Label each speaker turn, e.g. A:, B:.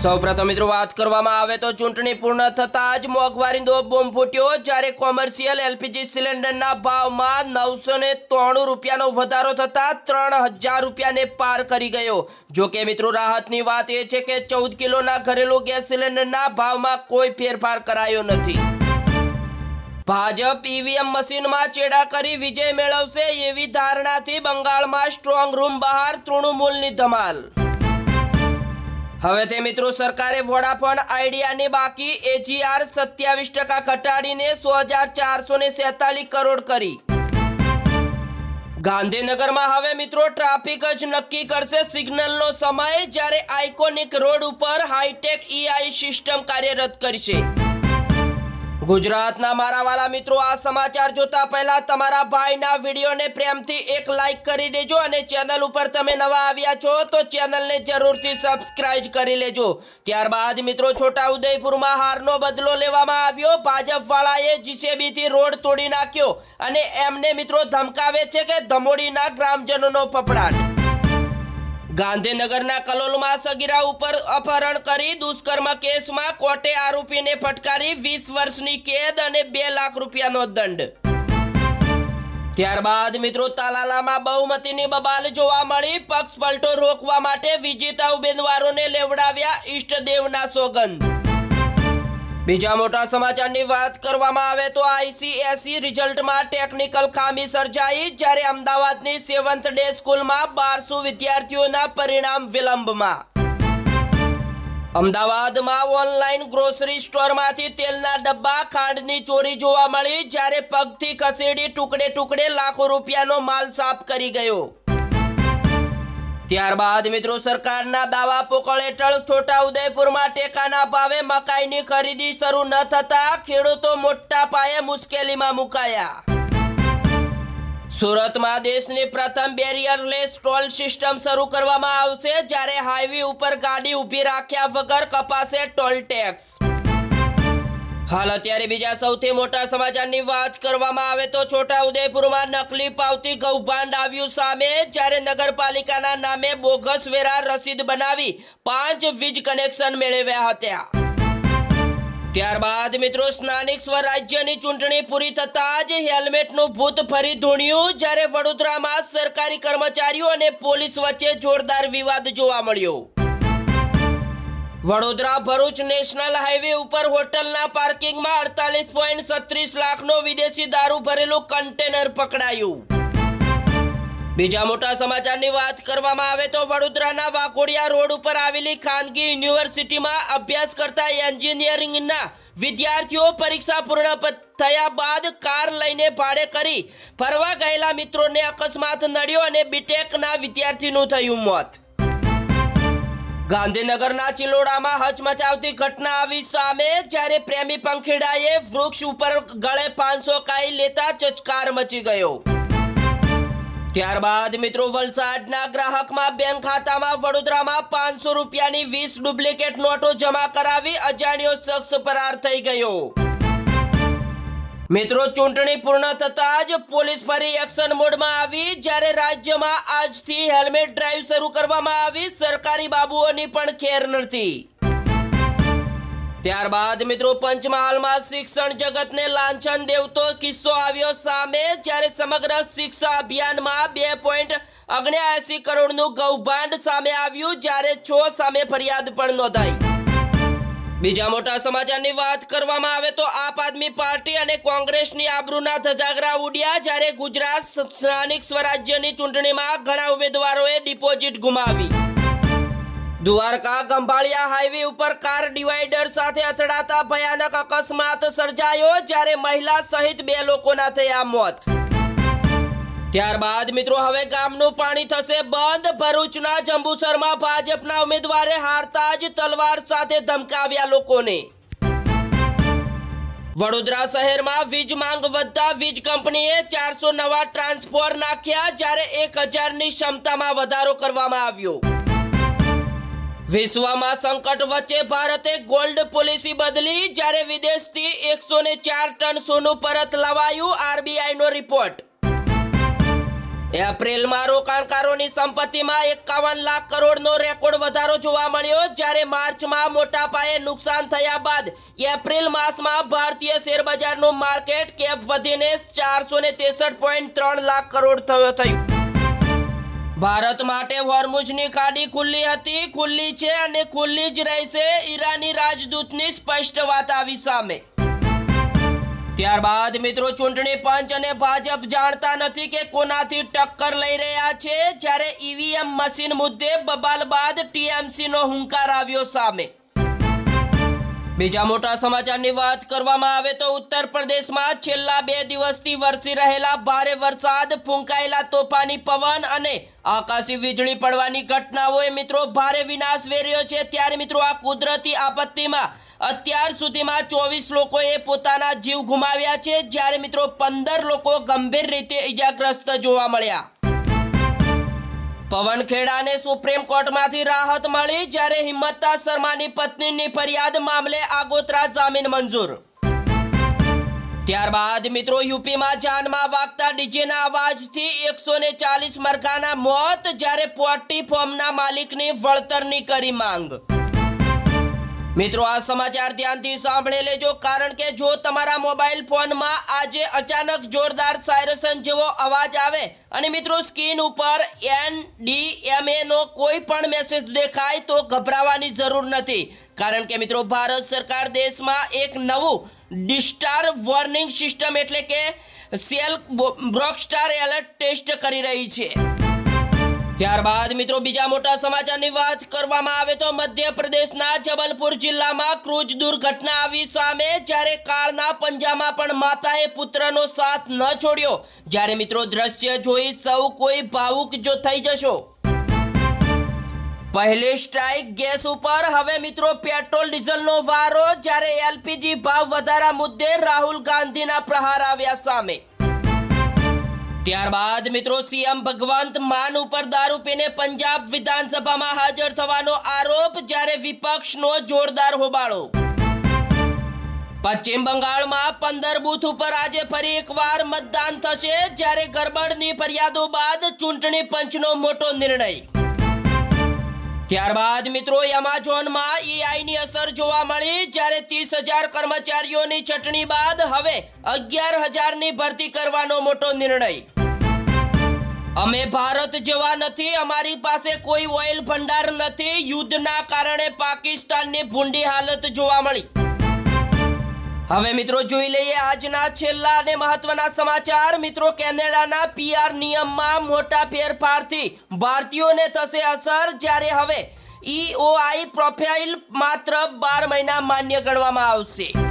A: સૌપ્રથમ મિત્રો વાત કરવામાં આવે તો ચૂંટણી પૂર્ણ થતાં જ મોંઘવારીનો બોમ્બ ફૂટ્યો જ્યારે કોમર્શિયલ એલપીજી સિલિન્ડરના ભાવમાં 993 રૂપિયાનો વધારો થતાં 3000 રૂપિયાને પાર કરી ગયો। જો કે મિત્રો રાહતની વાત એ છે કે 14 કિલોના ઘરેલું ગેસ સિલિન્ડરના ભાવમાં કોઈ ફેરફાર કરાયો નથી। ભાજપ ઈવીએમ મશીનમાં ચેડા કરી વિજય મેળવશે એવી ધારણાથી બંગાળમાં સ્ટ્રોંગ રૂમ બહાર તૃણમૂલની ધમાલ। હવે તે મિત્રો સરકારે વોડાફોન આઈડિયાની બાકી એજીઆર 27% ઘટાડીને 6447 કરોડ કરી। ગાંધીનગરમાં હવે મિત્રો ટ્રાફિક જ નક્કી કરશે સિગ્નલનો સમય, જ્યારે આઇકોનિક રોડ ઉપર હાઈટેક ઈઆઈ સિસ્ટમ કાર્યરત કરશે। ગુજરાતના મારા વાલા મિત્રો, આ સમાચાર જોતા પહેલા તમારા ભાઈના વિડીયોને પ્રેમથી એક લાઈક કરી દેજો અને ચેનલ ઉપર તમે નવા આવ્યા છો તો ચેનલને જરૂરથી સબસ્ક્રાઇબ કરી લેજો। ત્યારબાદ મિત્રો છોટાઉદેપુરમાં હારનો બદલો લેવામાં આવ્યો। ભાજપ વાળાએ જીસીબીથી રોડ તોડી નાખ્યો અને એમને મિત્રો ધમકાવે છે કે ધમોડીના ગ્રામજનોનો ફફડાટ। ગાંધીનગરના કલોલમાં સગીરા ઉપર અપહરણ કરી દુષ્કર્મ કેસમાં કોર્ટે આરોપીને ફટકારી 20 વર્ષની કેદ અને 2 લાખ રૂપિયાનો દંડ। ત્યારબાદ મિત્રો તાલાલામાં બહુમતીની બબાલ જોવા મળી। પક્ષ પલટો રોકવા માટે વિજેતા ઉમેદવારોને લેવડાવ્યા ઈષ્ટદેવના સોગંદ। બીજા મોટા સમાચારની વાત કરવામાં આવે તો આઈસીએસઈ રિઝલ્ટમાં ટેકનિકલ ખામી સર્જાઈ, જ્યારે અમદાવાદની 7th ડે સ્કૂલમાં 1200 વિદ્યાર્થીઓના પરિણામ વિલંબમાં। અમદાવાદમાં ઓનલાઈન ગ્રોસરી સ્ટોરમાંથી તેલના ડબ્બા ખાંડની ચોરી જોવા મળી, જ્યારે પગથી ખસેડી ટુકડે ટુકડે લાખો રૂપિયાનો માલ સાફ કરી ગયો। ત્યારબાદ મિત્રો સરકારના દાવા પોકળ હેઠળ છોટાઉદેપુરમાં ટેકાના ભાવે મકાઈની ખરીદી શરૂ ન થતા ખેડૂતો મોટા પાયે મુશ્કેલીમાં મુકાયા। સુરતમાં દેશની પ્રથમ બેરિયરલેસ ટોલ સિસ્ટમ શરૂ કરવામાં આવશે, જ્યારે હાઈવે ઉપર ગાડી ઊભી રાખ્યા વગર કપાશે ટોલ ટેક્સ। હાલ અત્યારે બીજા સૌથી મોટા સમાચારની વાત કરવામાં આવે તો છોટાઉદેપુરમાં નકલી પાવતી કૌભાંડ આવ્યું સામે, જ્યારે નગરપાલિકાના નામે બોગસ વેરા રસીદ બનાવી 5 વીજ કનેક્શન મેળવ્યા હતા। ત્યારબાદ મિત્રો સ્થાનિક સ્વરાજ્યની ચૂંટણી પૂરી થતાં જ હેલ્મેટનું ભૂત ફરી ધૂણ્યું, જ્યારે વડોદરામાં સરકારી કર્મચારીઓ અને પોલીસ વચ્ચે જોરદાર વિવાદ જોવા મળ્યો। વડોદરા ભરૂચ નેશનલ હાઈવે ઉપર હોટલના પાર્કિંગમાં 48.36 લાખનો વિદેશી દારૂ ભરેલું કન્ટેનર પકડાયું। બીજા મોટા સમાચારની વાત કરવામાં આવે તો વડોદરાના વાઘોડિયા રોડ ઉપર આવેલી ખાનગી યુનિવર્સિટીમાં અભ્યાસ કરતા એન્જિનિયરિંગના વિદ્યાર્થીઓ પરીક્ષા પૂર્ણ થયા બાદ કાર લઈને ભાડે કરી ફરવા ગયેલા મિત્રોને અકસ્માત નડ્યો અને બીટેકના વિદ્યાર્થીનું થયું મોત। ગાંધીનગરના ચિલોડામાં હચમચાવતી ઘટના આવી સામે, જ્યારે પ્રેમી પંખીડાએ વૃક્ષ ઉપર ગળે 500 કાઈ લેતા ચચકાર મચી ગયો। ત્યારબાદ મિત્રો વલસાડના ગ્રાહકમાં બેંક ખાતામાં વડોદરામાં 500 રૂપિયાની 20 ડુપ્લિકેટ નોટો જમા કરાવી અજાણ્યો શખ્સ ફરાર થઈ ગયો। મિત્રો ચૂંટણી પૂર્ણ થતાં જ પોલીસ ફરી એક્શન મોડમાં આવી, જ્યારે રાજ્યમાં આજથી હેલ્મેટ ડ્રાઈવ શરૂ કરવામાં આવી। સરકારી બાબુઓની પણ ખેર નથી। ત્યારબાદ મિત્રો પંચમહાલમાં શિક્ષણ જગતને લાંછન દેવતો કિસ્સો આવ્યો સામે, જ્યારે સમગ્ર શિક્ષા અભિયાનમાં 2.79 કરોડનું કૌભાંડ સામે આવ્યું, જ્યારે 6 સામે ફરિયાદ પણ નોંધાઈ। બીજા મોટા સમાચારની વાત કરવામાં આવે તો આપ આદમી પાર્ટી અને કોંગ્રેસની આબરૂના ધજાગરા ઉડ્યા, જ્યારે ગુજરાત સ્થાનિક સ્વરાજ્યની ચૂંટણીમાં ઘણા ઉમેદવારોએ ડિપોઝિટ ગુમાવી। દ્વારકા ગંભાળિયા હાઈવે ઉપર કાર ડિવાઈડર સાથે અથડાતા ભયાનક અકસ્માત સર્જાયો, જ્યારે મહિલા સહિત 2 લોકોના થયા મોત। ત્યારબાદ મિત્રો હવે ગામનું પાણી થશે બંધ। ભરૂચના જંબુસરમાં ભાજપના ઉમેદવારે હારતા જ તલવાર સાથે ધમકાવ્યા લોકોને। વડોદરા શહેરમાં વીજ માંગ વધતા વીજ કંપનીએ 400 નવા ટ્રાન્સફોર નાખ્યા, જ્યારે 1000ની ક્ષમતામાં વધારો કરવામાં આવ્યો। વિશ્વમાં સંકટ વચ્ચે ભારતે ગોલ્ડ પોલિસી બદલી, જ્યારે વિદેશથી 104 ટન સોનું પરત લવાયું, આરબીઆઈનો રિપોર્ટ। એપ્રિલમાં રોકાણકારોની સંપત્તિમાં 51 લાખ કરોડનો રેકોર્ડ વધારો જોવા મળ્યો, જ્યારે માર્ચમાં મોટા પાયે નુકસાન થયા બાદ એપ્રિલ માસમાં ભારતીય શેરબજારનું માર્કેટ કેપ વધીને 463.3 લાખ કરોડ થયું. ભારત માટે હોર્મુઝની ખાડી ખુલ્લી હતી, ખુલ્લી છે અને ખુલ્લી જ રહેશે. ઈરાની રાજદૂતની સ્પષ્ટ વાત આવી સામે. ત્યારબાદ મિત્રો ચૂંટણી પંચ અને ભાજપ જાણતા નથી કે કોનાથી ટક્કર લઈ રહ્યા છે, જ્યારે ઈવીએમ મશીન મુદ્દે બબાલ બાદ ટીએમસીનો હુંકાર આવ્યો સામે. બીજા મોટા સમાચારની વાત કરવામાં આવે તો ઉત્તર પ્રદેશમાં છેલ્લા 2 દિવસથી વરસી રહેલા ભારે વરસાદ, ફૂંકાયેલા તોફાની પવન અને આકાશી વીજળી પડવાની ઘટનાઓએ મિત્રો ભારે વિનાશ વેર્યો છે. ત્યારે મિત્રો આ કુદરતી આપત્તિમાં અત્યાર સુધીમાં 24 લોકોએ પોતાના જીવ ગુમાવ્યા છે, જ્યારે મિત્રો 15 લોકો ગંભીર રીતે ઈજાગ્રસ્ત જોવા મળ્યા. પવનખેડાને સુપ્રીમ કોર્ટમાંથી રાહત મળી, જ્યારે હિંમતા શર્માની પત્નીની ફરિયાદ મામલે આગોતરા જામીન મંજૂર. ત્યારબાદ મિત્રો યુપીમાં જાનમાં વાગતા ડીજેના અવાજથી 140 મરઘાના મોત, જ્યારે પોલ્ટ્રી ફોર્મના માલિકની વળતરની કરી માંગ. મિત્રો આ સમાચાર ધ્યાનથી સાંભળી લેજો, કારણ કે જો તમારા મોબાઈલ ફોનમાં આજે અચાનક જોરદાર સાયરન જેવો અવાજ આવે અને મિત્રો સ્ક્રીન ઉપર NDMA નો કોઈ પણ મેસેજ દેખાય તો ગભરાવાની જરૂર નથી, કારણ કે મિત્રો ભારત સરકાર દેશમાં એક નવું ડિસ્ટાર વોર્નિંગ સિસ્ટમ એટલે કે સેલ બ્રોકસ્ટાર એલર્ટ ટેસ્ટ કરી રહી છે. ત્યારબાદ મિત્રો બીજા મોટા સમાચારની વાત કરવામાં આવે તો મધ્યપ્રદેશના જબલપુર જિલ્લામાં ક્રૂઝ દુર્ઘટના આવી સામે, જ્યારે કાળના પંજામાં પણ માતાએ પુત્રનો સાથ ન છોડ્યો. જ્યારે મિત્રો દ્રશ્ય જોઈ સૌ કોઈ ભાવુક જો થઈ જશો. પહેલી સ્ટ્રાઇક ગેસ ઉપર, હવે મિત્રો પેટ્રોલ ડીઝલનો વારો, જ્યારે LPG ભાવ વધારા મુદ્દે રાહુલ ગાંધીના પ્રહાર આવ્યા સામે. ત્યારબાદ મિત્રો સીએમ ભગવંત માન ઉપર દારૂ પીને પંજાબ વિધાનસભામાં હાજર થવાનો આરોપ, જ્યારે વિપક્ષનો જોરદાર હોબાળો. પશ્ચિમ બંગાળમાં 15 બૂથ ઉપર આજે ફરી એકવાર મતદાન થશે, જ્યારે ગરબડની ફરિયાદો બાદ ચૂંટણી પંચનો મોટો નિર્ણય. ત્યારબાદ મિત્રો એમેઝોનમાં એઆઈની અસર જોવા મળી, જ્યારે 30,000 કર્મચારીઓની છટણી બાદ હવે 11,000ની ભરતી કરવાનો મોટો નિર્ણય. અમે ભારત જેવા નથી, અમારી પાસે કોઈ ઓઇલ ભંડાર નથી. યુદ્ધના કારણે પાકિસ્તાનની ભૂંડી હાલત જોવા મળી. હવે મિત્રો જોઈ લઈએ આજના છેલ્લા અને મહત્વના સમાચાર. મિત્રો કેનેડાના PR નિયમમાં મોટા ફેરફારથી ભારતીયોને થશે અસર, જ્યારે હવે EOI પ્રોફાઇલ માત્ર 12 મહિના માન્ય ગણવામાં આવશે.